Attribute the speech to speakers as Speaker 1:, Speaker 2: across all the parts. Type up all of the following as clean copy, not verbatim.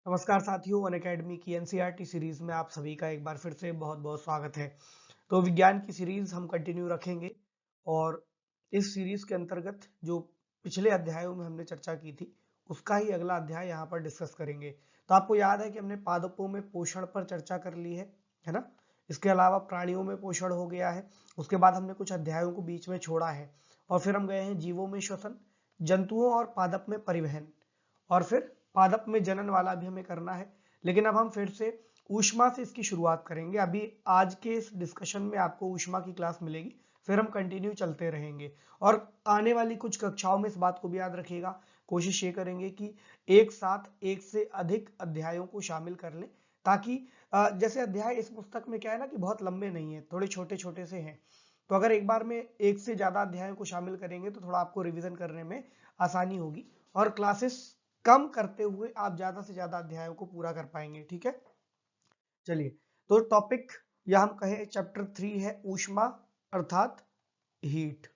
Speaker 1: नमस्कार साथियों, अनअकैडमी की एनसीईआरटी सीरीज में आप सभी का एक बार फिर से बहुत बहुत स्वागत है। तो विज्ञान की सीरीज हम कंटिन्यू रखेंगे और इस सीरीज के अंतर्गत जो पिछले अध्यायों में हमने चर्चा की थी उसका ही अगला अध्याय यहाँ पर डिस्कस करेंगे। तो आपको याद है कि हमने पादपों में पोषण पर चर्चा कर ली है ना। इसके अलावा प्राणियों में पोषण हो गया है। उसके बाद हमने कुछ अध्यायों को बीच में छोड़ा है और फिर हम गए हैं जीवों में श्वसन, जंतुओं और पादप में परिवहन, और फिर पादप में जनन वाला भी हमें करना है। लेकिन अब हम फिर से ऊष्मा से इसकी शुरुआत करेंगे। अभी आज के इस डिस्कशन में आपको ऊष्मा की क्लास मिलेगी, फिर हम कंटिन्यू चलते रहेंगे और आने वाली कुछ कक्षाओं में इस बात को भी याद रखिएगा। कोशिश ये करेंगे कि एक साथ एक से अधिक अध्यायों को शामिल कर लें, ताकि जैसे अध्याय इस पुस्तक में क्या है ना कि बहुत लंबे नहीं है, थोड़े छोटे छोटे से हैं। तो अगर एक बार में एक से ज्यादा अध्यायों को शामिल करेंगे तो थोड़ा आपको रिवीजन करने में आसानी होगी और क्लासेस कम करते हुए आप ज्यादा से ज्यादा अध्यायों को पूरा कर पाएंगे। ठीक है, चलिए। तो टॉपिक या हम कहें चैप्टर 3 है ऊष्मा अर्थात हीट।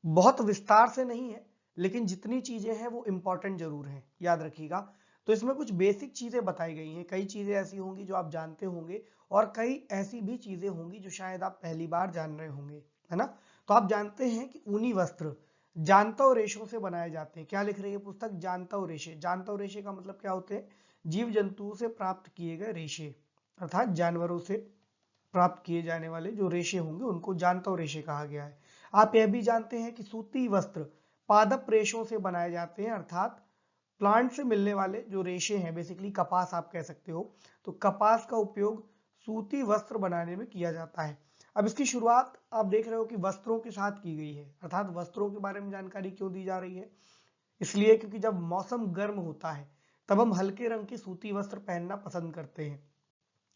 Speaker 1: बहुत विस्तार से नहीं है, लेकिन जितनी चीजें हैं वो इंपॉर्टेंट जरूर हैं, याद रखिएगा। तो इसमें कुछ बेसिक चीजें बताई गई हैं, कई चीजें ऐसी होंगी जो आप जानते होंगे और कई ऐसी भी चीजें होंगी जो शायद आप पहली बार जान रहे होंगे, है ना। तो आप जानते हैं कि ऊनी वस्त्र जानता रेशों से बनाए जाते हैं। क्या लिख रही है पुस्तक? जानता रेशे। जानता रेशे का मतलब क्या होते हैं? जीव जंतुओं से प्राप्त किए गए रेशे, अर्थात जानवरों से प्राप्त किए जाने वाले जो रेशे होंगे उनको जानता रेशे कहा गया है। आप यह भी जानते हैं कि सूती वस्त्र पादप रेशों से बनाए जाते हैं, अर्थात प्लांट से मिलने वाले जो रेशे हैं, बेसिकली कपास आप कह सकते हो। तो कपास का उपयोग सूती वस्त्र बनाने में किया जाता है। अब इसकी शुरुआत आप देख रहे हो कि वस्त्रों के साथ की गई है, अर्थात वस्त्रों के बारे में जानकारी क्यों दी जा रही है? इसलिए क्योंकि जब मौसम गर्म होता है तब हम हल्के रंग के सूती वस्त्र पहनना पसंद करते हैं,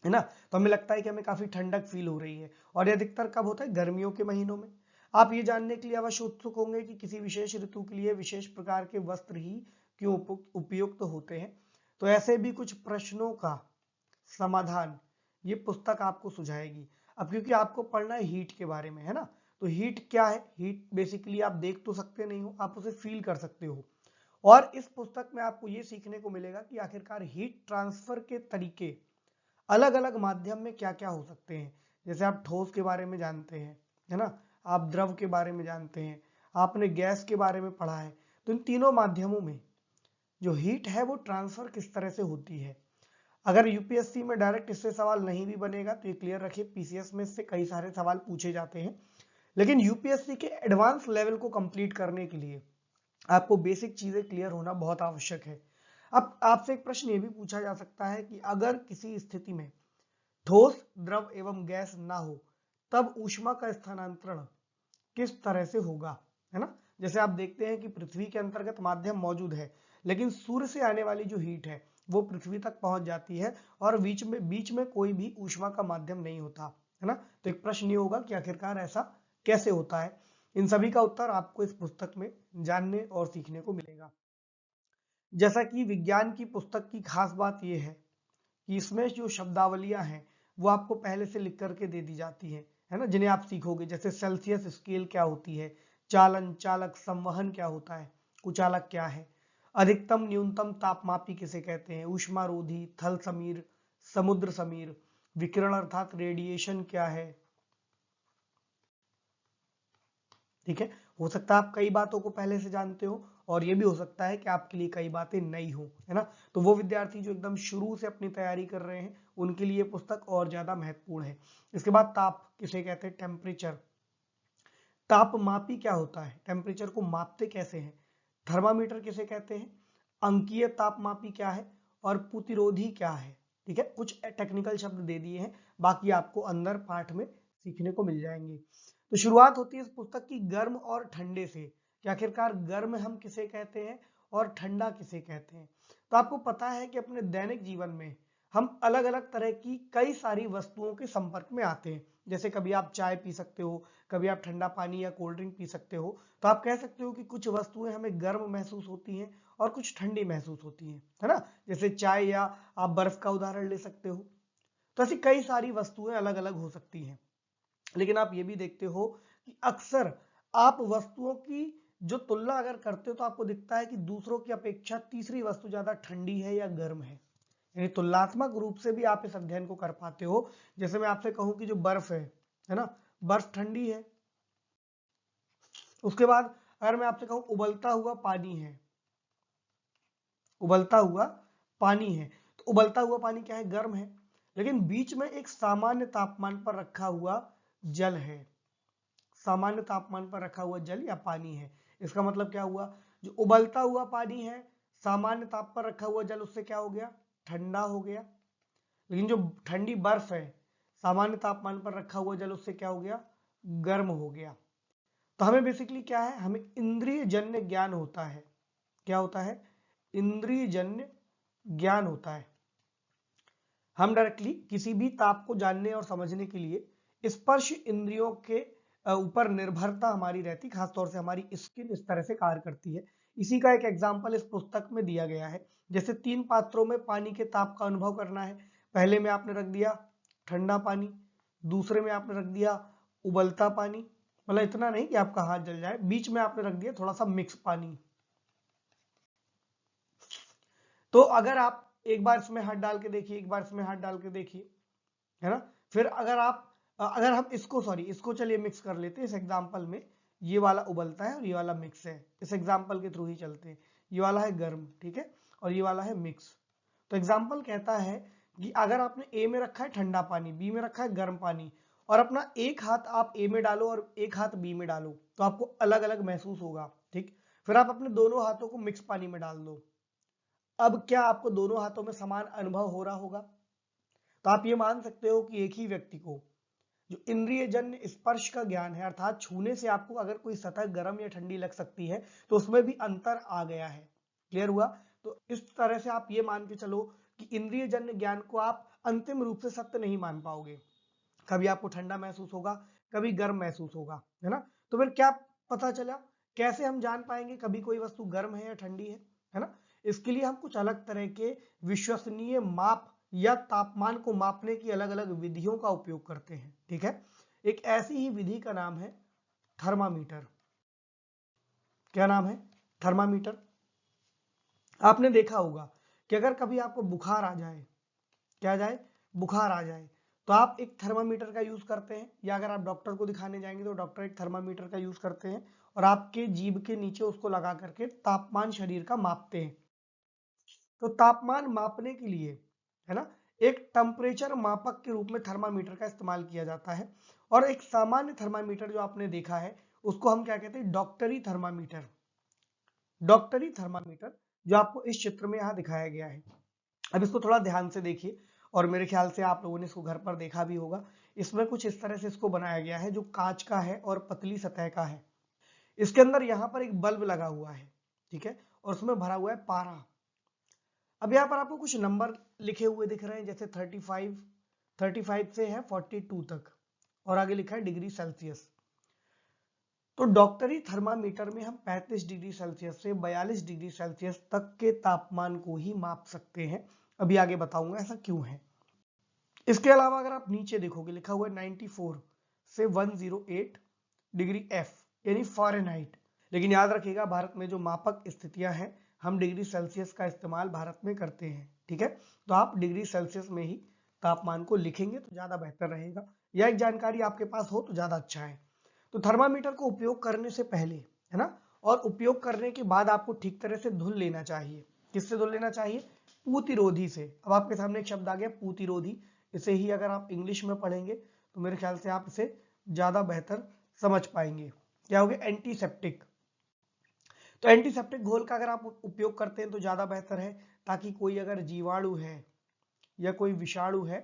Speaker 1: है ना। तो हमें लगता है कि हमें काफी ठंडक फील हो रही है और यह अधिकतर कब होता है? गर्मियों के महीनों में। आप ये जानने के लिए अवश्य उत्सुक होंगे कि किसी विशेष ऋतु के लिए विशेष प्रकार के वस्त्र ही क्यों उपयुक्त होते हैं। तो ऐसे भी कुछ प्रश्नों का समाधान ये पुस्तक आपको सुझाएगी। अब क्योंकि आपको पढ़ना है हीट के बारे में, है ना। तो हीट क्या है? हीट बेसिकली आप देख तो सकते नहीं हो, आप उसे फील कर सकते हो। और इस पुस्तक में आपको ये सीखने को मिलेगा कि आखिरकार हीट ट्रांसफर के तरीके अलग अलग माध्यम में क्या क्या हो सकते हैं। जैसे आप ठोस के बारे में जानते हैं, है ना, आप द्रव के बारे में जानते हैं, आपने गैस के बारे में पढ़ा है। तो इन तीनों माध्यमों में जो हीट है वो ट्रांसफर किस तरह से होती है। अगर यूपीएससी में डायरेक्ट इससे सवाल नहीं भी बनेगा तो ये क्लियर रखिए, पीसीएस में इससे कई सारे सवाल पूछे जाते हैं। लेकिन यूपीएससी के एडवांस लेवल को कंप्लीट करने के लिए आपको बेसिक चीजें क्लियर होना बहुत आवश्यक है। अब आपसे एक प्रश्न ये भी पूछा जा सकता है कि अगर किसी स्थिति में ठोस, द्रव एवं गैस ना हो तब ऊष्मा का स्थानांतरण किस तरह से होगा, है ना। जैसे आप देखते हैं कि पृथ्वी के अंतर्गत माध्यम मौजूद है, लेकिन सूर्य से आने वाली जो हीट है वो पृथ्वी तक पहुंच जाती है और बीच में कोई भी ऊष्मा का माध्यम नहीं होता, है ना। तो एक प्रश्न ये होगा कि आखिरकार ऐसा कैसे होता है। इन सभी का उत्तर आपको इस पुस्तक में जानने और सीखने को मिलेगा। जैसा कि विज्ञान की पुस्तक की खास बात यह है कि इसमें जो शब्दावलियां हैं वो आपको पहले से लिख करके दे दी जाती है ना, जिन्हें आप सीखोगे। जैसे सेल्सियस स्केल क्या होती है, चालन, चालक, संवहन क्या होता है, कुचालक क्या है, अधिकतम न्यूनतम तापमापी किसे कहते हैं, ऊष्मारोधी, थल समीर, समुद्र समीर, विकिरण अर्थात रेडिएशन क्या है। ठीक है, हो सकता है आप कई बातों को पहले से जानते हो और ये भी हो सकता है कि आपके लिए कई बातें नई हो, है ना। तो वो विद्यार्थी जो एकदम शुरू से अपनी तैयारी कर रहे हैं उनके लिए पुस्तक और ज्यादा महत्वपूर्ण है। इसके बाद ताप किसे कहते हैं, टेम्परेचर। तापमापी क्या होता है, टेम्परेचर को मापते कैसे हैं। थर्मामीटर किसे कहते हैं, अंकीय तापमापी क्या है और प्रतिरोधी क्या है। ठीक है, कुछ टेक्निकल शब्द दे दिए हैं, बाकी आपको अंदर पाठ में सीखने को मिल जाएंगे। तो शुरुआत होती है इस पुस्तक की गर्म और ठंडे से, कि आखिरकार गर्म हम किसे कहते हैं और ठंडा किसे कहते हैं। तो आपको पता है कि अपने दैनिक जीवन में हम अलग अलग तरह की कई सारी वस्तुओं के संपर्क में आते हैं। जैसे कभी आप चाय पी सकते हो, कभी आप ठंडा पानी या कोल्ड ड्रिंक पी सकते हो। तो आप कह सकते हो कि कुछ वस्तुएं हमें गर्म महसूस होती हैं और कुछ ठंडी महसूस होती हैं, है ना। जैसे चाय या आप बर्फ का उदाहरण ले सकते हो। तो ऐसी कई सारी वस्तुएं अलग अलग हो सकती हैं। लेकिन आप ये भी देखते हो कि अक्सर आप वस्तुओं की जो तुलना अगर करते हो तो आपको दिखता है कि दूसरों की अपेक्षा तीसरी वस्तु ज्यादा ठंडी है या गर्म है। यानी तुलनात्मक रूप से भी आप इस अध्ययन को कर पाते हो। जैसे मैं आपसे कहूं कि जो बर्फ है ना, बर्फ ठंडी है। उसके बाद अगर मैं आपसे कहूं उबलता हुआ पानी है, उबलता हुआ पानी है, तो उबलता हुआ पानी क्या है, गर्म है। लेकिन बीच में एक सामान्य तापमान पर रखा हुआ जल है, सामान्य तापमान पर रखा हुआ जल या पानी है। इसका मतलब क्या हुआ, जो उबलता हुआ पानी है सामान्य ताप पर रखा हुआ जल उससे क्या हो गया, ठंडा हो गया। लेकिन जो ठंडी बर्फ है सामान्य तापमान पर रखा हुआ जल उससे क्या हो गया, गर्म हो गया। तो हमें बेसिकली क्या है, हमें इंद्रिय जन्य ज्ञान होता है। क्या होता है, इंद्रिय जन्य ज्ञान होता है। हम डायरेक्टली किसी भी ताप को जानने और समझने के लिए स्पर्श इंद्रियों के ऊपर निर्भरता हमारी रहती, खासतौर से हमारी स्किन इस तरह से कार्य करती है। इसी का एक एग्जाम्पल इस पुस्तक में दिया गया है। जैसे 3 पात्रों में पानी के ताप का अनुभव करना है। पहले में आपने रख दिया ठंडा पानी, दूसरे में आपने रख दिया उबलता पानी, मतलब इतना नहीं कि आपका हाथ जल जाए, बीच में आपने रख दिया थोड़ा सा मिक्स पानी। तो अगर आप एक बार इसमें हाथ डाल के देखिए, एक बार इसमें हाथ डाल के देखिए, है ना। फिर अगर हम इसको चलिए मिक्स कर लेते हैं। इस एग्जांपल में ये वाला उबलता है और ये वाला मिक्स है। इस एग्जांपल के थ्रू ही चलते हैं। ये वाला है गर्म, ठीक है, और ये वाला है मिक्स। तो एग्जांपल कहता है कि अगर आपने ए में रखा है ठंडा पानी, बी में रखा है गर्म पानी, और अपना एक हाथ आप ए में डालो और एक हाथ बी में डालो, तो आपको अलग अलग महसूस होगा, ठीक। फिर आप अपने दोनों हाथों को मिक्स पानी में डाल दो। अब क्या आपको दोनों हाथों में समान अनुभव हो रहा होगा। तो आप ये मान सकते हो कि एक ही व्यक्ति को जो इंद्रिय जन्य स्पर्श का ज्ञान है, अर्थात छूने से आपको अगर कोई सतह गर्म या ठंडी लग सकती है तो उसमें भी अंतर आ गया है। क्लियर हुआ। तो इस तरह से आप ये मान के चलो कि इंद्रिय जन्य ज्ञान को आप अंतिम रूप से सत्य नहीं मान पाओगे। कभी आपको ठंडा महसूस होगा, कभी गर्म महसूस होगा, है ना। तो फिर क्या पता चला, कैसे हम जान पाएंगे कभी कोई वस्तु गर्म है या ठंडी है ना। इसके लिए हम कुछ अलग तरह के विश्वसनीय माप या तापमान को मापने की अलग अलग विधियों का उपयोग करते हैं, ठीक है। एक ऐसी ही विधि का नाम है थर्मामीटर। क्या नाम है, थर्मामीटर। आपने देखा होगा कि अगर कभी आपको बुखार आ जाए, क्या जाए, बुखार आ जाए, तो आप एक थर्मामीटर का यूज करते हैं, या अगर आप डॉक्टर को दिखाने जाएंगे तो डॉक्टर एक थर्मामीटर का यूज करते हैं और आपके जीभ के नीचे उसको लगा करके तापमान शरीर का मापते हैं। तो तापमान मापने के लिए, है ना, एक टेम्परेचर मापक के रूप में थर्मामीटर का इस्तेमाल किया जाता है। और एक सामान्य थर्मामीटर जो आपने देखा है उसको हम क्या कहते हैं, डॉक्टरी थर्मामीटर। डॉक्टरी थर्मामीटर जो आपको इस चित्र में यहाँ दिखाया गया है। अब इसको थोड़ा ध्यान से देखिए, और मेरे ख्याल से आप लोगों ने इसको घर पर देखा भी होगा। इसमें कुछ इस तरह से इसको बनाया गया है जो कांच का है और पतली सतह का है। इसके अंदर यहाँ पर एक बल्ब लगा हुआ है, ठीक है, और उसमें भरा हुआ है पारा। अब यहाँ पर आपको कुछ नंबर लिखे हुए दिख रहे हैं, जैसे 35 से है 42 तक, और आगे लिखा है डिग्री सेल्सियस। तो डॉक्टरी थर्मामीटर में हम 35 डिग्री सेल्सियस से 42 डिग्री सेल्सियस तक के तापमान को ही माप सकते हैं। अभी आगे बताऊंगा ऐसा क्यों है। इसके अलावा अगर आप नीचे देखोगे लिखा हुआ है 94 से 108 डिग्री एफ, यानी फ़ारेनहाइट। लेकिन याद रखिएगा भारत में जो मापक स्थितियां हैं हम डिग्री सेल्सियस का इस्तेमाल भारत में करते हैं, ठीक है। तो आप डिग्री सेल्सियस में ही तापमान को लिखेंगे तो ज्यादा बेहतर रहेगा, या एक जानकारी आपके पास हो तो ज्यादा अच्छा है। तो थर्मामीटर को उपयोग करने से पहले, है ना, और उपयोग करने के बाद आपको ठीक तरह से धुल लेना चाहिए। किससे धुल लेना चाहिए, पूतिरोधी से। अब आपके सामने एक शब्द आ गया पूतिरोधी। इसे ही अगर आप इंग्लिश में पढ़ेंगे तो मेरे ख्याल से आप इसे ज्यादा बेहतर समझ पाएंगे। क्या हो गया, एंटीसेप्टिक। तो एंटीसेप्टिक घोल का अगर आप उपयोग करते हैं तो ज्यादा बेहतर है, ताकि कोई अगर जीवाणु है या कोई विषाणु है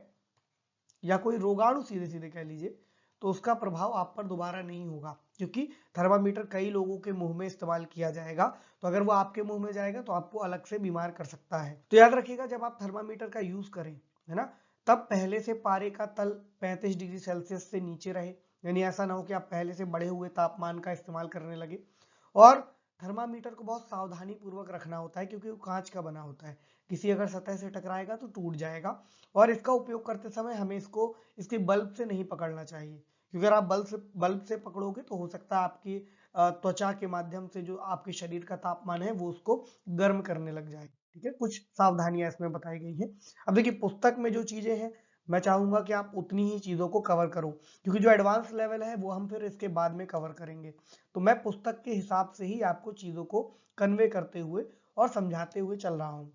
Speaker 1: या कोई रोगाणु सीधे सीधे कह लीजिए, तो उसका प्रभाव आप पर दोबारा नहीं होगा। क्योंकि थर्मामीटर कई लोगों के मुंह में इस्तेमाल किया जाएगा, तो अगर वो आपके मुंह में जाएगा तो आपको अलग से बीमार कर सकता है। तो याद रखिएगा जब आप थर्मामीटर का यूज करें, है ना, तब पहले से पारे का तल 35 डिग्री सेल्सियस से नीचे रहे। यानी ऐसा ना हो कि आप पहले से बढ़े हुए तापमान का इस्तेमाल करने लगे। और थर्मामीटर को बहुत सावधानी पूर्वक रखना होता है, क्योंकि वो कांच का बना होता है, किसी अगर सतह से टकराएगा तो टूट जाएगा। और इसका उपयोग करते समय हमें इसके बल्ब से नहीं पकड़ना चाहिए, क्योंकि अगर आप बल्ब से पकड़ोगे तो हो सकता है आपकी त्वचा के माध्यम से जो आपके शरीर का तापमान है वो उसको गर्म करने लग जाए। ठीक है, कुछ सावधानियां इसमें बताई गई है। अब देखिए पुस्तक में जो चीजें हैं मैं चाहूंगा कि आप उतनी ही चीजों को कवर करो, क्योंकि जो एडवांस लेवल है वो हम फिर इसके बाद में कवर करेंगे। तो मैं पुस्तक के हिसाब से ही आपको चीजों को कन्वे करते हुए और समझाते हुए चल रहा हूँ।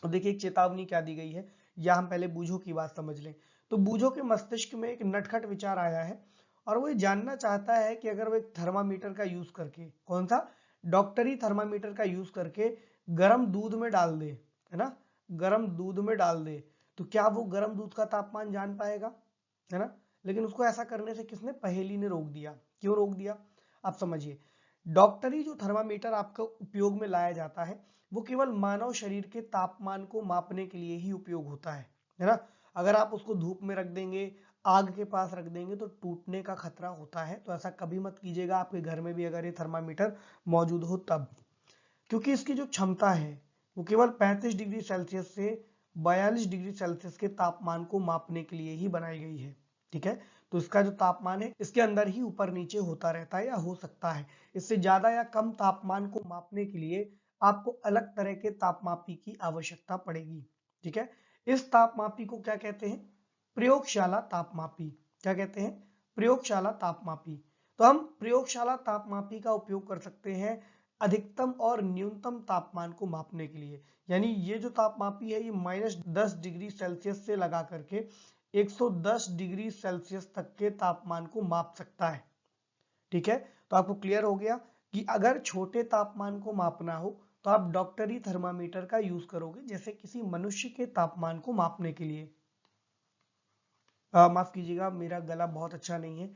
Speaker 1: अब देखिए एक चेतावनी क्या दी गई है, या हम पहले बूझो की बात समझ लें। तो बूझो के मस्तिष्क में एक नटखट विचार आया है और वो ये जानना चाहता है कि अगर वो एक थर्मामीटर का यूज करके, कौन सा, डॉक्टरी थर्मामीटर का यूज करके गर्म दूध में डाल दे, है ना, गर्म दूध में डाल दे, तो क्या वो गर्म दूध का तापमान जान पाएगा, है ना। लेकिन उसको ऐसा करने से किसने, पहेली ने रोक दिया। क्यों रोक दिया, आप समझिए। डॉक्टरी जो थर्मामीटर आपका उपयोग में लाया जाता है वो केवल मानव शरीर के तापमान को मापने के लिए ही उपयोग होता है ना। अगर आप उसको धूप में रख देंगे, आग के पास रख देंगे तो टूटने का खतरा होता है। तो ऐसा कभी मत कीजिएगा, आपके घर में भी अगर ये थर्मामीटर मौजूद हो तब, क्योंकि इसकी जो क्षमता है वो केवल 35 डिग्री सेल्सियस से 42 डिग्री सेल्सियस के तापमान को मापने के लिए ही बनाई गई है। ठीक है, तो इसका जो तापमान है इसके अंदर ही ऊपर नीचे होता रहता है या हो सकता है। इससे ज्यादा या कम तापमान को मापने के लिए आपको अलग तरह के तापमापी की आवश्यकता पड़ेगी। ठीक है, इस तापमापी को क्या कहते हैं, प्रयोगशाला तापमापी। क्या कहते हैं, प्रयोगशाला तापमापी। तो हम प्रयोगशाला तापमापी का उपयोग कर सकते हैं अधिकतम और न्यूनतम तापमान को मापने के लिए। यानी ये जो तापमापी है ये -10 डिग्री सेल्सियस से लगा करके 110 डिग्री सेल्सियस तक के तापमान को माप सकता है। ठीक है, तो आपको क्लियर हो गया कि अगर छोटे तापमान को मापना हो तो आप डॉक्टरी थर्मामीटर का यूज करोगे, जैसे किसी मनुष्य के तापमान को मापने के लिए। माफ कीजिएगा, मेरा गला बहुत अच्छा नहीं है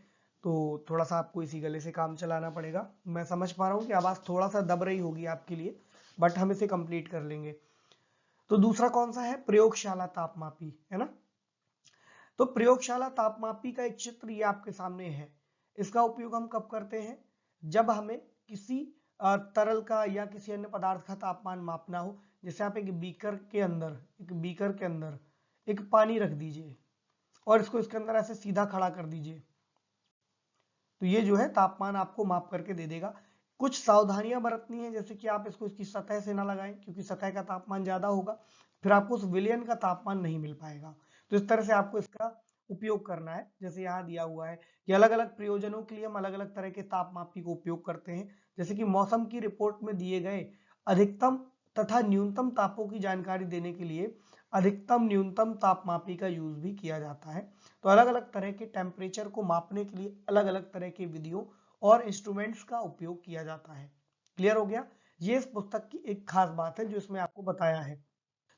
Speaker 1: तो थोड़ा सा आपको इसी गले से काम चलाना पड़ेगा। मैं समझ पा रहा हूँ कि आवाज थोड़ा सा दब रही होगी आपके लिए, बट हम इसे कंप्लीट कर लेंगे। तो दूसरा कौन सा है, प्रयोगशाला तापमापी, है ना। तो प्रयोगशाला तापमापी का एक चित्र ये आपके सामने है। इसका उपयोग हम कब करते हैं, जब हमें किसी तरल का या किसी अन्य पदार्थ का तापमान मापना हो। जैसे आप एक बीकर के अंदर एक पानी रख दीजिए और इसको इसके अंदर ऐसे सीधा खड़ा कर दीजिए, तो ये जो है तापमान आपको माप करके दे देगा। कुछ सावधानियां बरतनी है, जैसे कि आप इसको इसकी सतह से ना लगाएं, क्योंकि सतह का तापमान ज्यादा होगा, फिर आपको उस विलयन का तापमान नहीं मिल पाएगा। तो इस तरह से आपको इसका उपयोग करना है। जैसे यहाँ दिया हुआ है कि अलग अलग प्रयोजनों के लिए हम अलग अलग तरह के तापमापी को उपयोग करते हैं। जैसे कि मौसम की रिपोर्ट में दिए गए अधिकतम तथा न्यूनतम तापों की जानकारी देने के लिए अधिकतम न्यूनतम तापमापी का यूज भी किया जाता है। तो अलग अलग तरह के टेम्परेचर को मापने के लिए अलग अलग तरह के विधियों और इंस्ट्रूमेंट्स का उपयोग किया जाता है। क्लियर हो गया, ये इस पुस्तक की एक खास बात है जो इसमें आपको बताया है।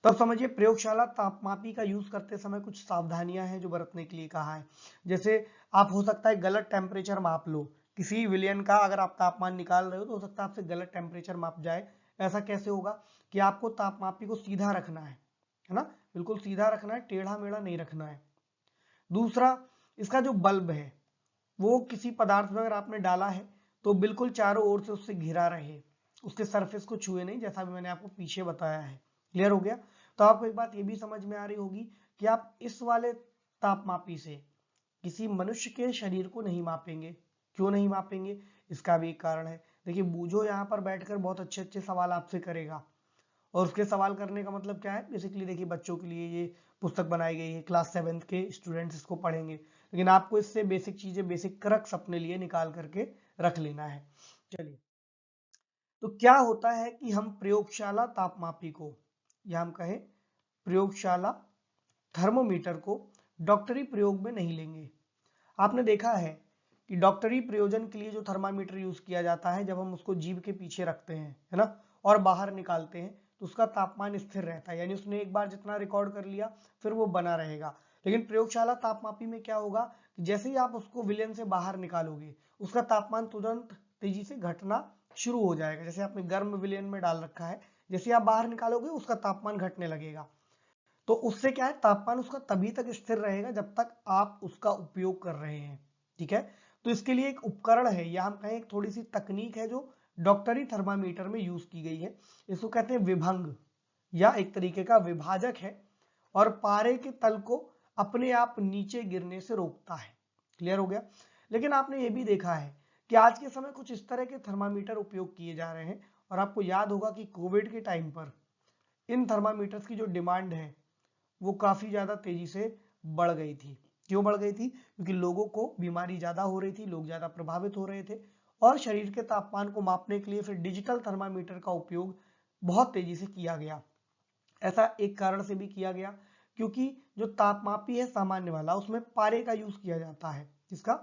Speaker 1: तो अब समझिए प्रयोगशाला तापमापी का यूज करते समय कुछ सावधानियां हैं जो बरतने के लिए कहा है। जैसे आप हो सकता है गलत टेम्परेचर माप लो, किसी विलयन का अगर आप तापमान निकाल रहे हो तो हो सकता है आपसे गलत टेम्परेचर माप जाए। ऐसा कैसे होगा कि आपको तापमापी को सीधा रखना है ना, बिल्कुल सीधा रखना है, टेढ़ा मेढ़ा नहीं रखना है। दूसरा, इसका जो बल्ब है वो किसी पदार्थ में अगर आपने डाला है तो बिल्कुल चारों ओर से उससे घिरा रहे, उसके सरफेस को छुए नहीं, जैसा भी मैंने आपको पीछे बताया है। क्लियर हो गया, तो आपको एक बात ये भी समझ में आ रही होगी कि आप इस वाले तापमापी से किसी मनुष्य के शरीर को नहीं मापेंगे। क्यों नहीं मापेंगे, इसका भी एक कारण है। देखिए बूझो यहाँ पर बैठकर बहुत अच्छे अच्छे सवाल आपसे करेगा, और उसके सवाल करने का मतलब क्या है, बेसिकली देखिए बच्चों के लिए ये पुस्तक बनाई गई है, क्लास 7th के स्टूडेंट्स इसको पढ़ेंगे, लेकिन आपको इससे बेसिक चीजें, बेसिक क्रक्स अपने लिए निकाल करके रख लेना है। चलिए, तो क्या होता है कि हम प्रयोगशाला तापमापी को, या हम कहें प्रयोगशाला थर्मोमीटर को डॉक्टरी प्रयोग में नहीं लेंगे। आपने देखा है कि डॉक्टरी प्रयोजन के लिए जो थर्मामीटर यूज किया जाता है, जब हम उसको जीभ के पीछे रखते हैं, है ना, और बाहर निकालते हैं तो उसका तापमान स्थिर रहता है, यानी उसने एक बार जितना रिकॉर्ड कर लिया फिर वो बना रहेगा। लेकिन प्रयोगशाला तापमापी में क्या होगा कि जैसे ही आप उसको विलयन से बाहर निकालोगे उसका तापमान तुरंत तेजी से घटना शुरू हो जाएगा। जैसे आपने गर्म विलयन में डाल रखा है, जैसे आप बाहर निकालोगे उसका तापमान घटने लगेगा। तो उससे क्या है, तापमान उसका तभी तक स्थिर रहेगा जब तक आप उसका उपयोग कर रहे हैं। ठीक है, तो इसके लिए एक उपकरण है, या हम कहें एक थोड़ी सी तकनीक है जो डॉक्टरी थर्मामीटर में यूज की गई है। इसको कहते हैं विभंग, या एक तरीके का विभाजक है, और पारे के तल को अपने आप नीचे गिरने से रोकता है। क्लियर हो गया, लेकिन आपने ये भी देखा है कि आज के समय कुछ इस तरह के थर्मामीटर उपयोग किए जा रहे हैं, और आपको याद होगा कि कोविड के टाइम पर इन थर्मामीटर्स की जो डिमांड है वो काफी ज्यादा तेजी से बढ़ गई थी। क्यों बढ़ गई थी? क्योंकि लोगों को बीमारी ज्यादा हो रही थी, लोग ज्यादा प्रभावित हो रहे थे, और शरीर के तापमान को मापने के लिए फिर डिजिटल थर्मामीटर का उपयोग बहुत तेजी से किया गया। ऐसा एक कारण से भी किया गया क्योंकि जो तापमापी है सामान्य वाला, उसमें पारे का यूज किया जाता है। किसका?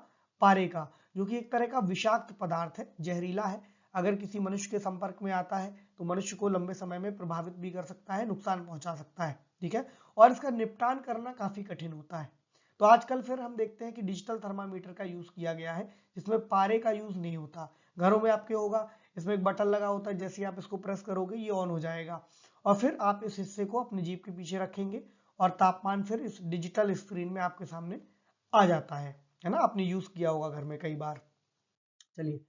Speaker 1: पारे का, जो कि एक तरह का विषाक्त पदार्थ है, जहरीला है। अगर किसी मनुष्य के संपर्क में आता है तो मनुष्य को लंबे समय में प्रभावित भी कर सकता है, नुकसान पहुंचा सकता है। ठीक है, और इसका निपटान करना काफी कठिन होता है। तो आजकल फिर हम देखते हैं कि डिजिटल थर्मामीटर का यूज किया गया है, जिसमें पारे का यूज नहीं होता। घरों में आपके होगा, इसमें एक बटन लगा होता है, जैसे आप इसको प्रेस करोगे ये ऑन हो जाएगा, और फिर आप इस हिस्से को अपनी जीभ के पीछे रखेंगे और तापमान फिर इस डिजिटल स्क्रीन में आपके सामने आ जाता है ना। आपने यूज किया होगा घर में कई बार। चलिए,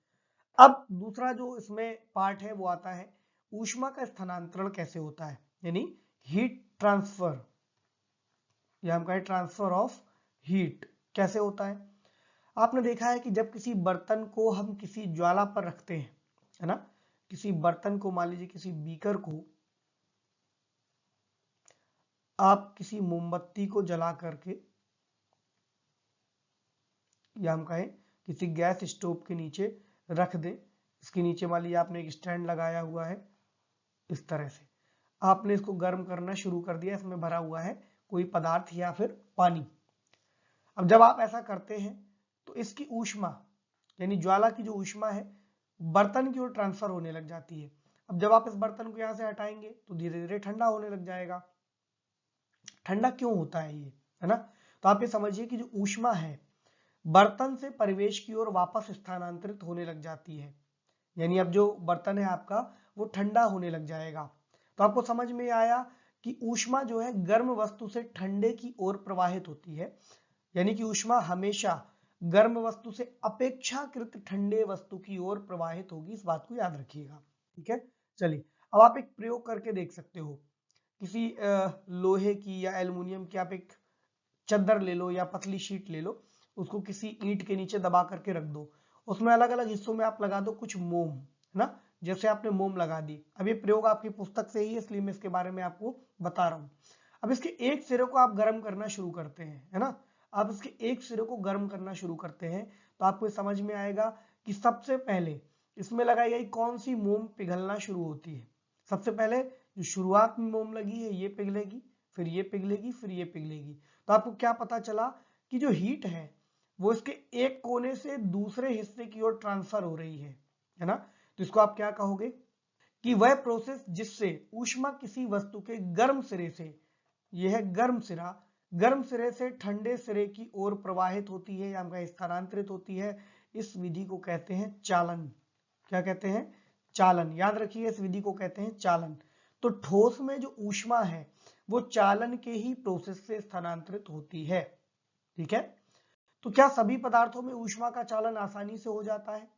Speaker 1: अब दूसरा जो इसमें पार्ट है वो आता है ऊष्मा का स्थानांतरण कैसे होता है, यानी हीट ट्रांसफर, या हम कहें ट्रांसफर ऑफ हीट कैसे होता है। आपने देखा है कि जब किसी बर्तन को हम किसी ज्वाला पर रखते हैं, है ना, किसी बर्तन को, मान लीजिए किसी बीकर को आप किसी मोमबत्ती को जला करके, या हम कहें किसी गैस स्टोव के नीचे रख दें, इसके नीचे मान लीजिए आपने एक स्टैंड लगाया हुआ है, इस तरह से आपने इसको गर्म करना शुरू कर दिया, इसमें भरा हुआ है कोई पदार्थ या फिर पानी। अब जब आप ऐसा करते हैं तो इसकी ऊष्मा, यानी ज्वाला की जो ऊष्मा है, बर्तन की ओर ट्रांसफर होने लग जाती है। अब जब आप इस बर्तन को यहां से हटाएंगे तो धीरे धीरे ठंडा होने लग जाएगा। ठंडा क्यों होता है ये, है ना? तो आप ये समझिए कि जो ऊष्मा है बर्तन से परिवेश की ओर वापस स्थानांतरित होने लग जाती है, यानी अब जो बर्तन है आपका वो ठंडा होने लग जाएगा। तो आपको समझ में आया कि ऊष्मा जो है गर्म वस्तु से ठंडे की ओर प्रवाहित होती है, यानी कि ऊष्मा हमेशा गर्म वस्तु से अपेक्षाकृत ठंडे वस्तु की ओर प्रवाहित होगी, इस बात को याद रखिएगा। ठीक है, चलिए अब आप एक प्रयोग करके देख सकते हो। किसी लोहे की या एल्युमिनियम की आप एक चद्दर ले लो या पतली शीट ले लो, उसको किसी ईंट के नीचे दबा करके रख दो, उसमें अलग अलग हिस्सों में आप लगा दो कुछ मोम, है ना, जैसे आपने मोम लगा दी। अब ये प्रयोग आपकी पुस्तक से ही है, इसलिए मैं इसके बारे में आपको बता रहा हूं। अब इसके एक सिरे को आप गर्म करना शुरू करते हैं, है ना, आप इसके एक सिरे को गर्म करना शुरू करते हैं, तो आपको समझ में आएगा कि सबसे पहले इसमें लगाई गई कौन सी मोम पिघलना शुरू होती है। सबसे पहले जो शुरुआत में मोम लगी है ये पिघलेगी, फिर ये पिघलेगी, फिर ये पिघलेगी। तो आपको क्या पता चला कि जो हीट है वो इसके एक कोने से दूसरे हिस्से की ओर ट्रांसफर हो रही है ना। तो इसको आप क्या कहोगे कि वह प्रोसेस जिससे ऊष्मा किसी वस्तु के गर्म सिरे से, यह है गर्म सिरा, गर्म सिरे से ठंडे सिरे की ओर प्रवाहित होती है या स्थानांतरित होती है, इस विधि को कहते हैं चालन। क्या कहते हैं? चालन। याद रखिए इस विधि को कहते हैं चालन। तो ठोस में जो ऊष्मा है वो चालन के ही प्रोसेस से स्थानांतरित होती है। ठीक है, तो क्या सभी पदार्थों में ऊष्मा का चालन आसानी से हो जाता है?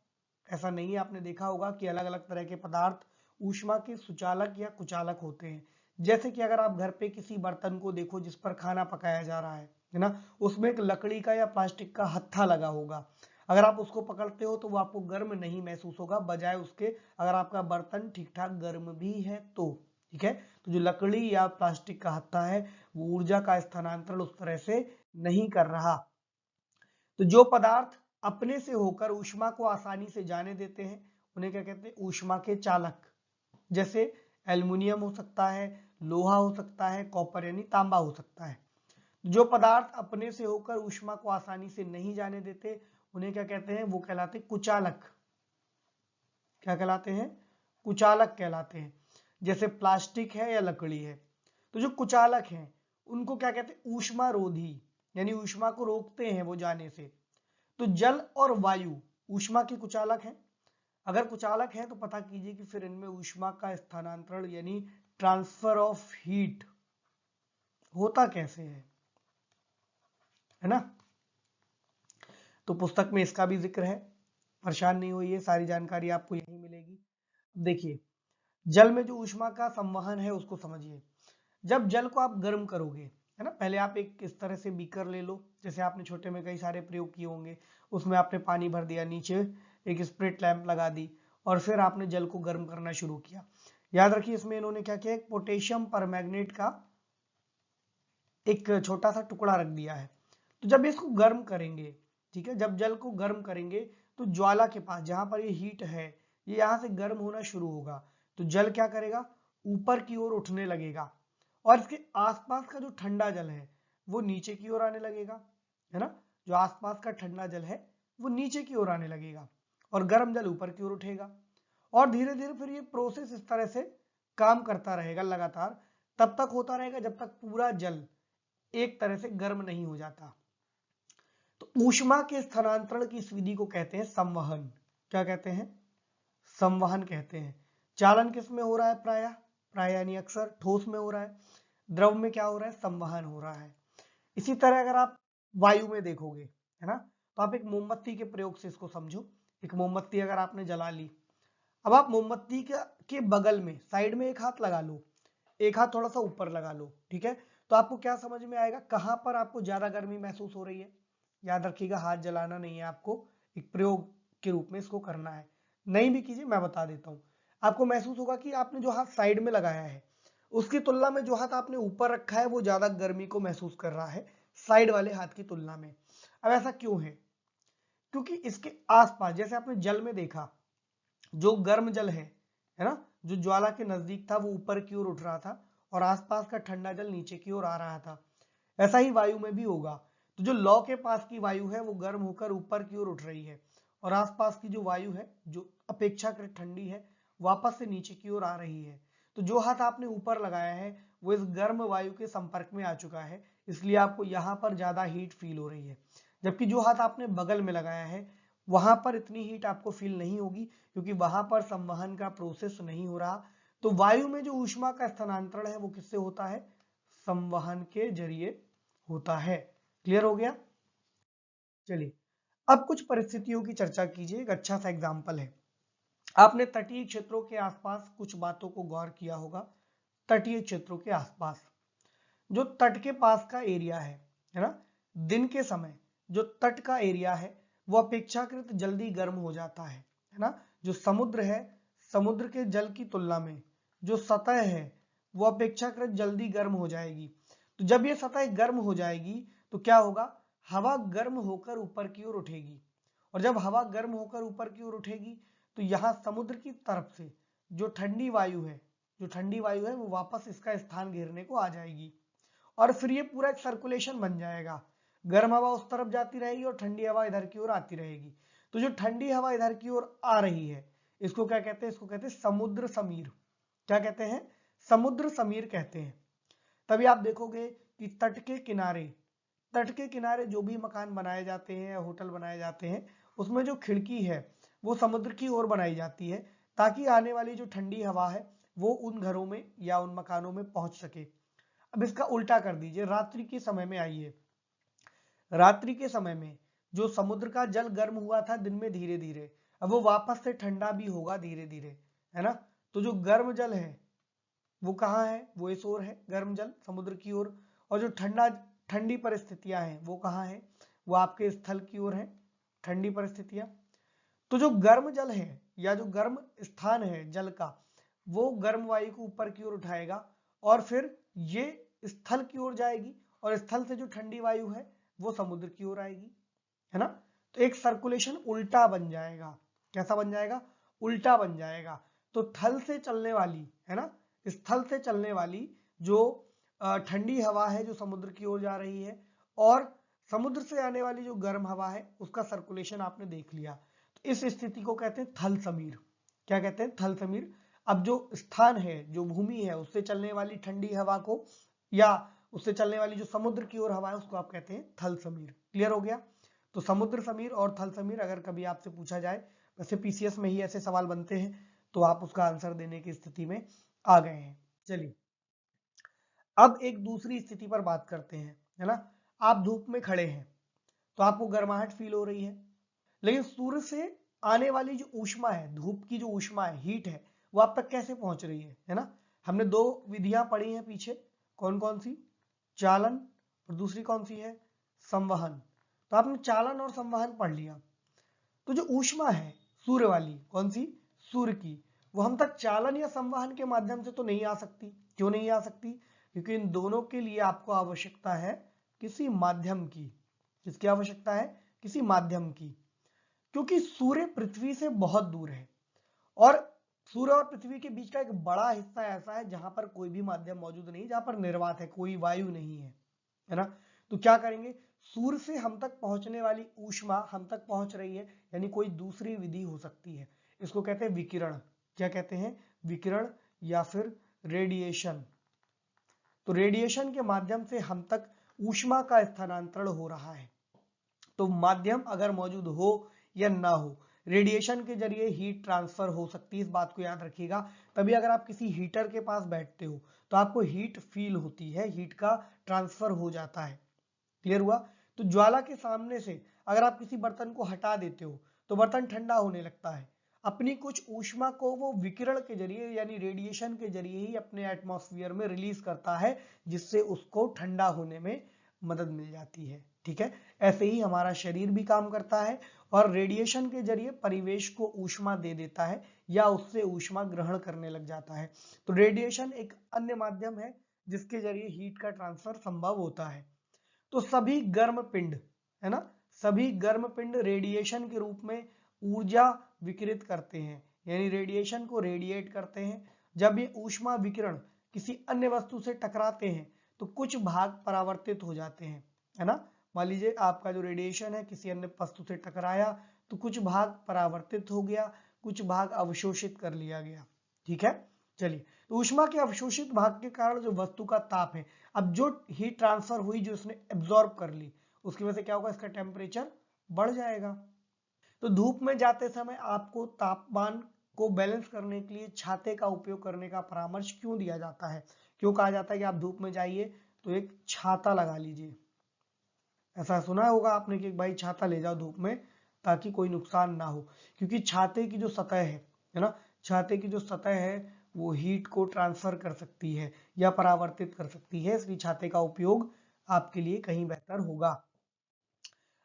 Speaker 1: ऐसा नहीं है। आपने देखा होगा कि अलग अलग तरह के पदार्थ ऊष्मा के सुचालक या कुचालक होते हैं। जैसे कि अगर आप घर पे किसी बर्तन को देखो जिस पर खाना पकाया जा रहा है ना, उसमें एक लकड़ी का या प्लास्टिक का हत्था लगा होगा। अगर आप उसको पकड़ते हो तो वो आपको गर्म नहीं महसूस होगा, बजाय उसके अगर आपका बर्तन ठीक ठाक गर्म भी है तो। ठीक है, तो जो लकड़ी या प्लास्टिक का हत्था है वो ऊर्जा का स्थानांतरण उस तरह से नहीं कर रहा। तो जो पदार्थ अपने से होकर ऊष्मा को आसानी से जाने देते हैं उन्हें क्या कहते हैं? ऊष्मा के चालक। जैसे एल्युमिनियम हो सकता है, लोहा हो सकता है, कॉपर यानी तांबा हो सकता है। जो पदार्थ अपने से होकर ऊष्मा को आसानी से नहीं जाने देते उन्हें क्या कहते हैं? वो कहलाते हैं कुचालक। क्या कहलाते हैं? कुचालक कहलाते हैं। जैसे प्लास्टिक है या लकड़ी है। तो जो कुचालक हैं उनको क्या कहते हैं? ऊष्मारोधी, यानी ऊष्मा को रोकते हैं वो जाने से। तो जल और वायु ऊष्मा के कुचालक हैं। अगर कुचालक है तो पता कीजिए कि फिर इनमें ऊष्मा का स्थानांतरण यानी ट्रांसफर ऑफ हीट होता कैसे है ना। तो पुस्तक में इसका भी जिक्र है, परेशान नहीं होइए, सारी जानकारी आपको यहीं मिलेगी। देखिए, जल में जो ऊष्मा का संवहन है उसको समझिए। जब जल को आप गर्म करोगे, है ना, पहले आप एक इस तरह से बीकर ले लो, जैसे आपने छोटे में कई सारे प्रयोग किए होंगे, उसमें आपने पानी भर दिया, नीचे एक स्प्रिट लैंप लगा दी और फिर आपने जल को गर्म करना शुरू किया। याद रखिए इसमें इन्होंने क्या किया, एक पोटेशियम परमैंगनेट का एक छोटा सा टुकड़ा रख दिया है। तो जब इसको गर्म करेंगे, ठीक है, जब जल को गर्म करेंगे तो ज्वाला के पास जहां पर ये हीट है ये यहां से गर्म होना शुरू होगा, तो जल क्या करेगा, ऊपर की ओर उठने लगेगा और इसके आसपास का जो ठंडा जल है वो नीचे की ओर आने लगेगा, है ना। जो आसपास का ठंडा जल है वो नीचे की ओर आने लगेगा और गर्म जल ऊपर की ओर उठेगा और धीरे धीरे फिर ये प्रोसेस इस तरह से काम करता रहेगा लगातार, तब तक होता रहेगा जब तक पूरा जल एक तरह से गर्म नहीं हो जाता। तो ऊष्मा के स्थानांतरण की इस विधि को कहते हैं संवहन। क्या कहते हैं, संवहन कहते हैं। चालन किस में हो रहा है, प्राय यानी अक्सर ठोस में हो रहा है, द्रव में क्या हो रहा है, संवहन हो रहा है। इसी तरह अगर आप वायु में देखोगे, है ना, तो आप एक मोमबत्ती के प्रयोग से इसको समझो। एक मोमबत्ती अगर आपने जला ली, अब आप मोमबत्ती के बगल में साइड में एक हाथ लगा लो, एक हाथ थोड़ा सा ऊपर लगा लो, ठीक है, तो आपको क्या समझ में आएगा, कहां पर आपको ज्यादा गर्मी महसूस हो रही है। याद रखिएगा हाथ जलाना नहीं है, आपको एक प्रयोग के रूप में इसको करना है, नहीं भी कीजिए मैं बता देता हूं। आपको महसूस होगा कि आपने जो हाथ साइड में लगाया है उसकी तुलना में जो हाथ आपने ऊपर रखा है वो ज्यादा गर्मी को महसूस कर रहा है साइड वाले हाथ की तुलना में। अब ऐसा क्यों है, क्योंकि इसके आसपास जैसे आपने जल में देखा, जो गर्म जल है ना, जो ज्वाला के नजदीक था वो ऊपर की ओर उठ रहा था और आसपास का ठंडा जल नीचे की ओर आ रहा था। ऐसा ही वायु में भी होगा। तो जो लौ के पास की वायु है वो गर्म होकर ऊपर की ओर उठ रही है और आसपास की जो वायु है जो अपेक्षाकृत ठंडी है वापस से नीचे की ओर आ रही है। तो जो हाथ आपने ऊपर लगाया है वो इस गर्म वायु के संपर्क में आ चुका है, इसलिए आपको यहाँ पर ज्यादा हीट फील हो रही है। जबकि जो हाथ आपने बगल में लगाया है वहां पर इतनी हीट आपको फील नहीं होगी, क्योंकि वहां पर संवहन का प्रोसेस नहीं हो रहा। तो वायु में जो ऊष्मा का स्थानांतरण है वो किससे होता है, संवहन के जरिए होता है। क्लियर हो गया। चलिए अब कुछ परिस्थितियों की चर्चा कीजिए। एक अच्छा सा एग्जाम्पल है, आपने तटीय क्षेत्रों के आसपास कुछ बातों को गौर किया होगा। तटीय क्षेत्रों के आसपास जो तट के पास का एरिया है ना, दिन के समय जो तट का एरिया है वो अपेक्षाकृत जल्दी गर्म हो जाता है ना। जो समुद्र है, समुद्र के जल की तुलना में जो सतह है वो अपेक्षाकृत जल्दी गर्म हो जाएगी। तो जब ये सतह गर्म हो जाएगी तो क्या होगा, हवा गर्म होकर ऊपर की ओर उठेगी और जब हवा गर्म होकर ऊपर की ओर उठेगी तो यहाँ समुद्र की तरफ से जो ठंडी वायु है, जो ठंडी वायु है वो वापस इसका स्थान घेरने को आ जाएगी और फिर ये पूरा एक सर्कुलेशन बन जाएगा। गर्म हवा उस तरफ जाती रहेगी और ठंडी हवा इधर की ओर आती रहेगी। तो जो ठंडी हवा इधर की ओर आ रही है इसको क्या कहते हैं, इसको कहते हैं समुद्र समीर। क्या कहते हैं, समुद्र समीर कहते हैं। तभी आप देखोगे कि तट के किनारे जो भी मकान बनाए जाते हैं या होटल बनाए जाते हैं उसमें जो खिड़की है वो समुद्र की ओर बनाई जाती है ताकि आने वाली जो ठंडी हवा है वो उन घरों में या उन मकानों में पहुंच सके। अब इसका उल्टा कर दीजिए, रात्रि के समय में आइए। रात्रि के समय में जो समुद्र का जल गर्म हुआ था दिन में धीरे धीरे, अब वो वापस से ठंडा भी होगा धीरे धीरे, है ना। तो जो गर्म जल है वो कहाँ है, वो इस ओर है गर्म जल समुद्र की ओर, और जो ठंडी परिस्थितियां हैं वो कहाँ है, वो आपके स्थल की ओर है ठंडी परिस्थितियां। तो जो गर्म जल है या जो गर्म स्थान है जल का वो गर्म वायु को ऊपर की ओर उठाएगा और फिर ये स्थल की ओर जाएगी और स्थल से जो ठंडी वायु है वो समुद्र की ओर आएगी, है ना। तो एक सर्कुलेशन उल्टा बन जाएगा। कैसा बन जाएगा, उल्टा बन जाएगा। तो थल से चलने वाली, है ना, स्थल से चलने वाली जो ठंडी हवा है जो समुद्र की ओर जा रही है और समुद्र से आने वाली जो गर्म हवा है उसका सर्कुलेशन आपने देख लिया। तो इस स्थिति को कहते हैं थल समीर। क्या कहते हैं, थल समीर। अब जो स्थान है जो भूमि है उससे चलने वाली ठंडी हवा को या उससे चलने वाली जो समुद्र की ओर हवा है उसको आप कहते हैं थल समीर। क्लियर हो गया। तो समुद्र समीर और थल समीर अगर कभी आपसे पूछा जाए, वैसे पीसीएस में ही ऐसे सवाल बनते हैं तो आप उसका आंसर देने की स्थिति में आ गए हैं। चलिए अब एक दूसरी स्थिति पर बात करते हैं, है ना। आप धूप में खड़े हैं तो आपको गर्माहट फील हो रही है, लेकिन सूर्य से आने वाली जो ऊष्मा है, धूप की जो ऊष्मा है, हीट है, वो आप तक कैसे पहुंच रही है ना। हमने दो विधियां पढ़ी हैं पीछे, कौन कौन सी, चालन और दूसरी कौन सी है, संवहन। तो आपने चालन और संवहन पढ़ लिया। तो जो ऊष्मा है सूर्य वाली, कौन सी, सूर्य की, वो हम तक चालन या संवहन के माध्यम से तो नहीं आ सकती। क्यों नहीं आ सकती? क्योंकि इन दोनों के लिए आपको आवश्यकता है किसी माध्यम की। किसकी आवश्यकता है? किसी माध्यम की। क्योंकि सूर्य पृथ्वी से बहुत दूर है और सूर्य और पृथ्वी के बीच का एक बड़ा हिस्सा ऐसा है जहां पर कोई भी माध्यम मौजूद नहीं, जहां पर निर्वात है, कोई वायु नहीं है ना। तो क्या करेंगे, सूर्य से हम तक पहुंचने वाली ऊष्मा हम तक पहुंच रही है, यानी कोई दूसरी विधि हो सकती है। इसको कहते हैं विकिरण। क्या कहते हैं? विकिरण या फिर रेडिएशन। तो रेडिएशन के माध्यम से हम तक ऊष्मा का स्थानांतरण हो रहा है। तो माध्यम अगर मौजूद हो या ना हो, रेडिएशन के जरिए हीट ट्रांसफर हो सकती है, इस बात को याद रखिएगा। तभी अगर आप किसी हीटर के पास बैठते हो तो आपको हीट फील होती है, हीट का ट्रांसफर हो जाता है। क्लियर हुआ? तो ज्वाला के सामने से अगर आप किसी बर्तन को हटा देते हो तो बर्तन ठंडा होने लगता है। अपनी कुछ ऊष्मा को वो विकिरण के जरिए यानी रेडिएशन के जरिए ही अपने एटमॉस्फेयर में रिलीज करता है, जिससे उसको ठंडा होने में मदद मिल जाती है। ठीक है, ऐसे ही हमारा शरीर भी काम करता है और रेडिएशन के जरिए परिवेश को ऊष्मा दे देता है या उससे ऊष्मा ग्रहण करने लग जाता है। तो रेडिएशन एक अन्य माध्यम है जिसके जरिए हीट का ट्रांसफर संभव होता है। तो सभी गर्म पिंड, है ना, सभी गर्म पिंड रेडिएशन के रूप में ऊर्जा विकिरित करते हैं, यानी रेडिएशन को रेडिएट करते हैं। जब ये ऊष्मा विकिरण किसी अन्य वस्तु से टकराते हैं तो कुछ भाग परावर्तित हो जाते हैं, है ना। मान लीजिए आपका जो रेडिएशन है किसी अन्य वस्तु से टकराया तो कुछ भाग परावर्तित हो गया, कुछ भाग अवशोषित कर लिया गया। ठीक है, चलिए। तो ऊष्मा के अवशोषित भाग के कारण जो वस्तु का ताप है, अब जो हीट ट्रांसफर हुई, जो उसने एब्जॉर्ब कर ली, उसकी वजह से क्या होगा, इसका टेम्परेचर बढ़ जाएगा। तो धूप में जाते समय आपको तापमान को बैलेंस करने के लिए छाते का उपयोग करने का परामर्श क्यों दिया जाता है? क्यों कहा जाता है कि आप धूप में जाइए तो एक छाता लगा लीजिए? ऐसा सुना होगा आपने कि भाई छाता ले जाओ धूप में ताकि कोई नुकसान ना हो। क्योंकि छाते की जो सतह है ना, छाते की जो सतह है वो हीट को ट्रांसफर कर सकती है या परावर्तित कर सकती है, इसलिए छाते का उपयोग आपके लिए कहीं बेहतर होगा।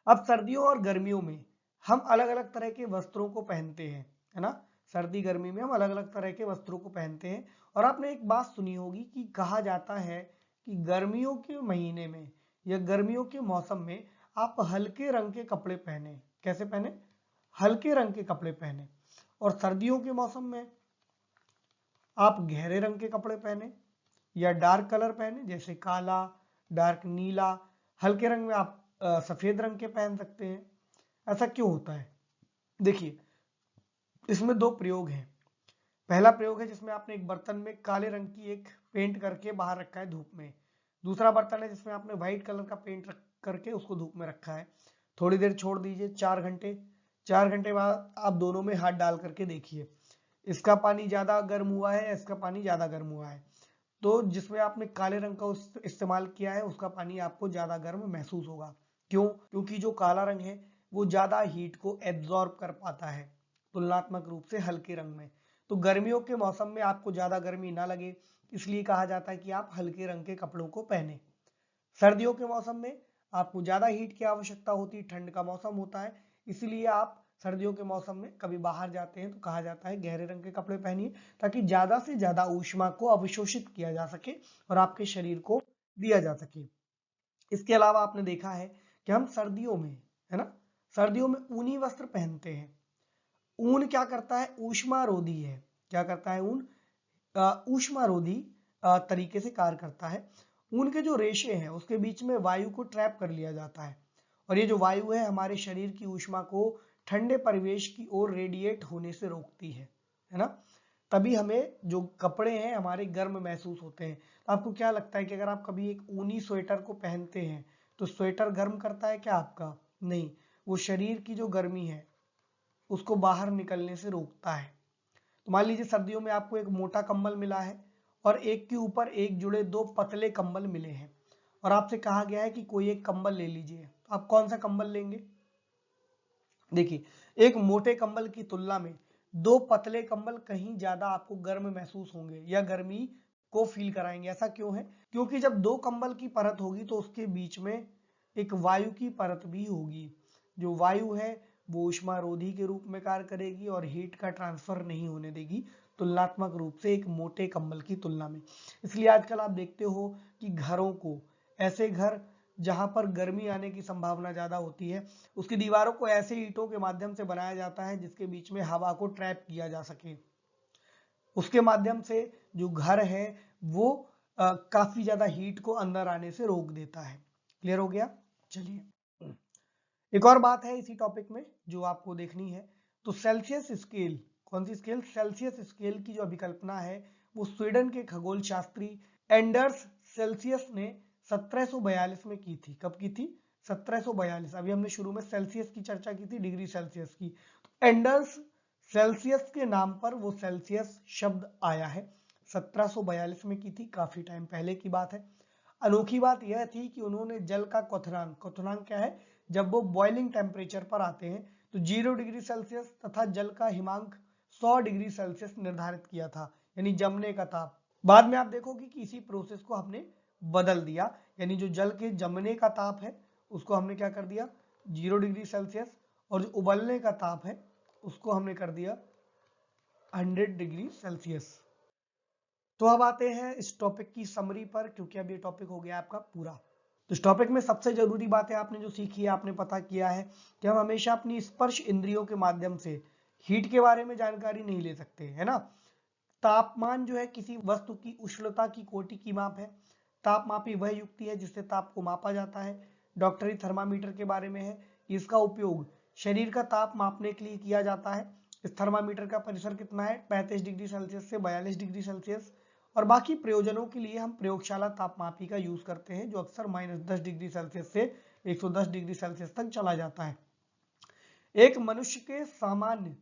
Speaker 1: अब सर्दियों और गर्मियों में हम अलग अलग तरह के वस्त्रों को पहनते हैं, है ना। सर्दी गर्मी में हम अलग अलग तरह के वस्त्रों को पहनते हैं। और आपने एक बात सुनी होगी कि कहा जाता है कि गर्मियों के महीने में या गर्मियों के मौसम में आप हल्के रंग के कपड़े पहने। कैसे पहने? हल्के रंग के कपड़े पहने। और सर्दियों के मौसम में आप गहरे रंग के कपड़े पहने या डार्क कलर पहने, जैसे काला, डार्क नीला। हल्के रंग में आप सफेद रंग के पहन सकते हैं। ऐसा क्यों होता है? देखिए, इसमें दो प्रयोग हैं। पहला प्रयोग है जिसमें आपने एक बर्तन में काले रंग की एक पेंट करके बाहर रखा है धूप में। दूसरा बर्तन है जिसमें आपने व्हाइट कलर का पेंट करके उसको धूप में रखा है। थोड़ी देर छोड़ दीजिए, 4 घंटे। 4 घंटे बाद आप दोनों में हाथ डाल करके देखिए, इसका पानी ज्यादा गर्म हुआ है या इसका पानी ज्यादा गर्म हुआ है। तो जिसमें आपने काले रंग का इस्तेमाल किया है उसका पानी आपको ज्यादा गर्म महसूस होगा। क्यों? क्योंकि जो काला रंग है वो ज्यादा हीट को एब्जॉर्ब कर पाता है तुलनात्मक रूप से हल्के रंग में। तो गर्मियों के मौसम में आपको ज्यादा गर्मी ना लगे इसलिए कहा जाता है कि आप हल्के रंग के कपड़ों को पहने। सर्दियों के मौसम में आपको ज्यादा हीट की आवश्यकता होती है, ठंड का मौसम होता है, इसलिए आप सर्दियों के मौसम में कभी बाहर जाते हैं तो कहा जाता है गहरे रंग के कपड़े पहनिए, ताकि ज्यादा से ज्यादा ऊष्मा को अवशोषित किया जा सके और आपके शरीर को दिया जा सके। इसके अलावा आपने देखा है कि हम सर्दियों में, है ना, सर्दियों में ऊनी वस्त्र पहनते हैं। ऊन क्या करता है? ऊष्मारोधी है। क्या करता है ऊन? ऊष्मारोधी तरीके से कार्य करता है। ऊन के जो रेशे हैं उसके बीच में वायु को ट्रैप कर लिया जाता है और ये जो वायु है हमारे शरीर की ऊष्मा को ठंडे परिवेश की ओर रेडिएट होने से रोकती है ना। तभी हमें जो कपड़े हैं हमारे गर्म महसूस होते हैं। तो आपको क्या लगता है कि अगर आप कभी एक ऊनी स्वेटर को पहनते हैं तो स्वेटर गर्म करता है क्या आपका? नहीं, वो शरीर की जो गर्मी है उसको बाहर निकलने से रोकता है। तो मान लीजिए सर्दियों में आपको एक मोटा कंबल मिला है और एक के ऊपर एक जुड़े दो पतले कंबल मिले हैं और आपसे कहा गया है कि कोई एक कंबल ले लीजिए, तो आप कौन सा कंबल लेंगे? देखिए, एक मोटे कंबल की तुलना में दो पतले कंबल कहीं ज्यादा आपको गर्म महसूस होंगे या गर्मी को फील कराएंगे। ऐसा क्यों है? क्योंकि जब दो कंबल की परत होगी तो उसके बीच में एक वायु की परत भी होगी। जो वायु है वो ऊष्मारोधी के रूप में कार्य करेगी और हीट का ट्रांसफर नहीं होने देगी तुलनात्मक रूप से एक मोटे कंबल की तुलना में। इसलिए आजकल आप देखते हो कि घरों को, ऐसे घर जहां पर गर्मी आने की संभावना ज्यादा होती है, उसकी दीवारों को ऐसे ईंटों के माध्यम से बनाया जाता है जिसके बीच में हवा को ट्रैप किया जा सके। उसके माध्यम से जो घर है वो काफी ज्यादा हीट को अंदर आने से रोक देता है। क्लियर हो गया? चलिए, एक और बात है इसी टॉपिक में जो आपको देखनी है। तो सेल्सियस स्केल, कौन सी स्केल? सेल्सियस स्केल की जो अभिकल्पना है वो स्वीडन के खगोल शास्त्री एंडर्स सेल्सियस ने 1742 में की थी। कब की थी? 1742। अभी हमने शुरू में सेल्सियस की चर्चा की थी, डिग्री सेल्सियस की। तो एंडर्स सेल्सियस के नाम पर वो सेल्सियस शब्द आया है। 1742 में की थी, काफी टाइम पहले की बात है। अनोखी बात यह थी कि उन्होंने जल का क्वथनांक, क्वथनांक क्या है? जब वो बॉइलिंग टेम्परेचर पर आते हैं तो 0 डिग्री सेल्सियस तथा जल का हिमांक 100 डिग्री सेल्सियस निर्धारित किया था, यानी जमने का ताप। बाद में आप देखोगे कि इसी प्रोसेस को हमने बदल दिया, यानी जो जल के जमने का ताप है उसको हमने क्या कर दिया? 0 डिग्री सेल्सियस, और जो उबलने का ताप है उसको हमने कर दिया 100 डिग्री सेल्सियस। तो अब आते हैं इस टॉपिक की समरी पर, क्योंकि अब ये टॉपिक हो गया आपका पूरा। तो इस टॉपिक में सबसे जरूरी बातें आपने जो सीखी है, आपने पता किया है कि हम हमेशा अपनी स्पर्श इंद्रियों के माध्यम से हीट के बारे में जानकारी नहीं ले सकते, है ना। तापमान जो है किसी वस्तु की उष्णता की कोटि की माप है। तापमापी वह युक्ति है जिससे ताप को मापा जाता है। डॉक्टरी थर्मामीटर के बारे में है, इसका उपयोग शरीर का ताप मापने के लिए किया जाता है। इस थर्मामीटर का परिसर कितना है? 35 डिग्री सेल्सियस से 42 डिग्री सेल्सियस। और बाकी प्रयोजनों के लिए हम प्रयोगशाला तापमापी का यूज करते हैं, जो अक्सर -10 डिग्री सेल्सियस से 110 डिग्री सेल्सियस तक चला जाता है। एक मनुष्य के सामान्य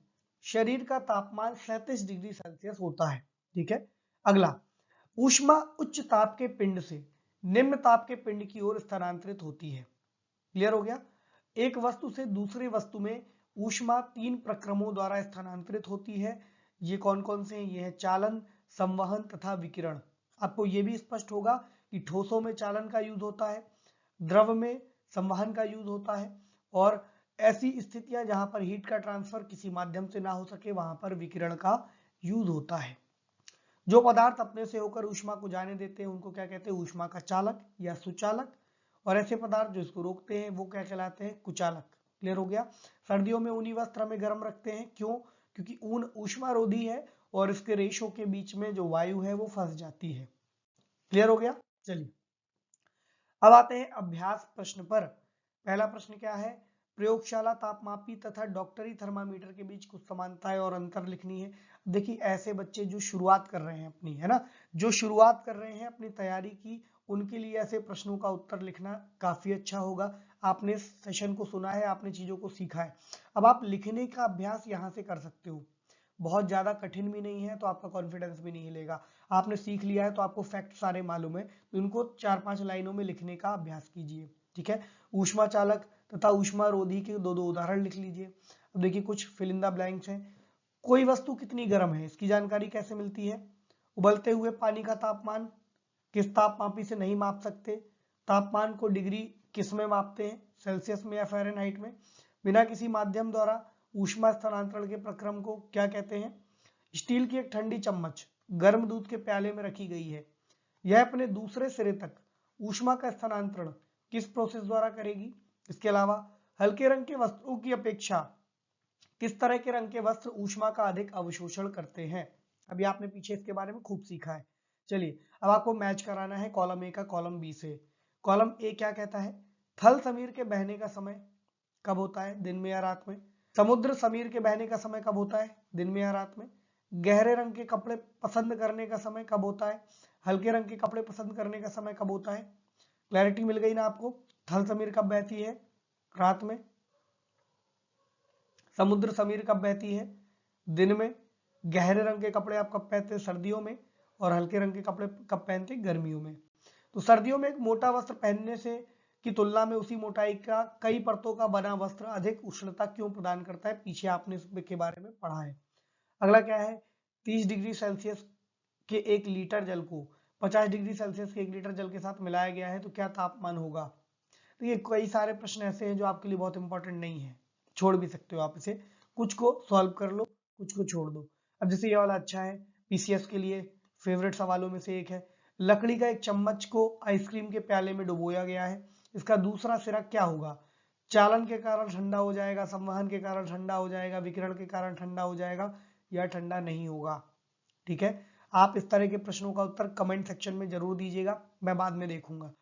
Speaker 1: शरीर का तापमान 37 डिग्री सेल्सियस होता है। ठीक है। अगला, ऊष्मा उच्च ताप के पिंड से निम्न ताप के पिंड की ओर स्थानांतरित होती है। क्लियर हो गया? एक वस्तु से दूसरे वस्तु में ऊष्मा 3 प्रक्रमों द्वारा स्थानांतरित होती है। ये कौन कौन से हैं? ये है चालन, संवहन तथा विकिरण। आपको ये भी स्पष्ट होगा कि ठोसों में चालन का यूज होता है, द्रव में संवहन का यूज होता है, और ऐसी स्थितियां जहां पर हीट का ट्रांसफर किसी माध्यम से ना हो सके वहां पर विकिरण का यूज होता है। जो पदार्थ अपने से होकर ऊष्मा को जाने देते हैं उनको क्या कहते हैं? ऊष्मा का चालक या सुचालक। और ऐसे पदार्थ जो इसको रोकते हैं वो क्या कहलाते हैं? कुचालक। क्लियर हो गया? सर्दियों में ऊनी वस्त्र हमें गर्म रखते हैं, क्यों? क्योंकि ऊन ऊष्मारोधी है और इसके रेशों के बीच में जो वायु है वो फंस जाती है। क्लियर हो गया? चलिए, अब आते हैं अभ्यास प्रश्न पर। पहला प्रश्न क्या है? प्रयोगशाला तापमापी तथा डॉक्टरी थर्मामीटर के बीच कुछ समानताएं और अंतर लिखनी है। देखिए, ऐसे बच्चे जो शुरुआत कर रहे हैं अपनी, है ना, जो शुरुआत कर रहे हैं अपनी तैयारी की, उनके लिए ऐसे प्रश्नों का उत्तर लिखना काफी अच्छा होगा। आपने सेशन को सुना है, आपने चीजों को सीखा है, अब आप लिखने का अभ्यास यहाँ से कर सकते हो। बहुत ज्यादा कठिन भी नहीं है तो आपका कॉन्फिडेंस भी नहीं हिलेगा। आपने सीख लिया है तो आपको फैक्ट सारे मालूम है, तो इनको 4-5 लाइनों में लिखने का अभ्यास कीजिए। ठीक है। ऊष्मा चालक तथा ऊष्मा रोधी के दो उदाहरण लिख लीजिए। अब देखिए, कुछ फिल इन द ब्लैंक्स हैं। कोई वस्तु कितनी गर्म है, इसकी जानकारी कैसे मिलती है? उबलते हुए पानी का तापमान किस तापमापी से नहीं माप सकते? तापमान को डिग्री किस में मापते हैं? सेल्सियस में या फ़ारेनहाइट में? बिना किसी माध्यम द्वारा ऊष्मा स्थानांतरण के प्रक्रम को क्या कहते हैं? स्टील की एक ठंडी चम्मच गर्म दूध के प्याले में रखी गई है, यह अपने दूसरे सिरे तक ऊष्मा का स्थानांतरण किस प्रोसेस द्वारा करेगी? इसके अलावा हल्के रंग के वस्त्रों की अपेक्षा किस तरह के रंग के वस्त्र ऊष्मा का अधिक अवशोषण करते हैं? अभी आपने पीछे इसके बारे में खूब सीखा है। चलिए, अब आपको मैच कराना है कॉलम ए का कॉलम बी से। कॉलम ए क्या कहता है? थल समीर के बहने का समय कब होता है? दिन में या रात में? समुद्र समीर के बहने का समय कब होता है? दिन में या रात में? गहरे रंग के कपड़े पसंद करने का समय कब होता है? हल्के रंग के कपड़े पसंद करने का समय कब होता है? क्लैरिटी मिल गई ना आपको? थल समीर कब बहती है? रात में। समुद्र समीर कब बहती है? दिन में। गहरे रंग के कपड़े आप कब पहनते हैं? सर्दियों में। और हल्के रंग के कपड़े कब पहनते हैं? गर्मियों में। तो सर्दियों में एक मोटा वस्त्र पहनने से की तुलना में उसी मोटाई का कई परतों का बना वस्त्र अधिक उष्णता क्यों प्रदान करता है? पीछे आपने इसके बारे में पढ़ा है। अगला क्या है? 30 डिग्री सेल्सियस के 1 लीटर जल को 50 डिग्री सेल्सियस के 1 लीटर जल के साथ मिलाया गया है तो क्या तापमान होगा? तो ये कई सारे प्रश्न ऐसे हैं जो आपके लिए बहुत इंपॉर्टेंट नहीं है। छोड़ भी सकते हो आप इसे, कुछ को सॉल्व कर लो, कुछ को छोड़ दो। अब जैसे ये वाला अच्छा है, पीसीएस के लिए फेवरेट सवालों में से एक है। लकड़ी का एक चम्मच को आइसक्रीम के प्याले में डुबोया गया है, इसका दूसरा सिरा क्या होगा? चालन के कारण ठंडा हो जाएगा, संवहन के कारण ठंडा हो जाएगा, विकिरण के कारण ठंडा हो जाएगा, या ठंडा नहीं होगा। ठीक है, आप इस तरह के प्रश्नों का उत्तर कमेंट सेक्शन में जरूर दीजिएगा, मैं बाद में देखूंगा।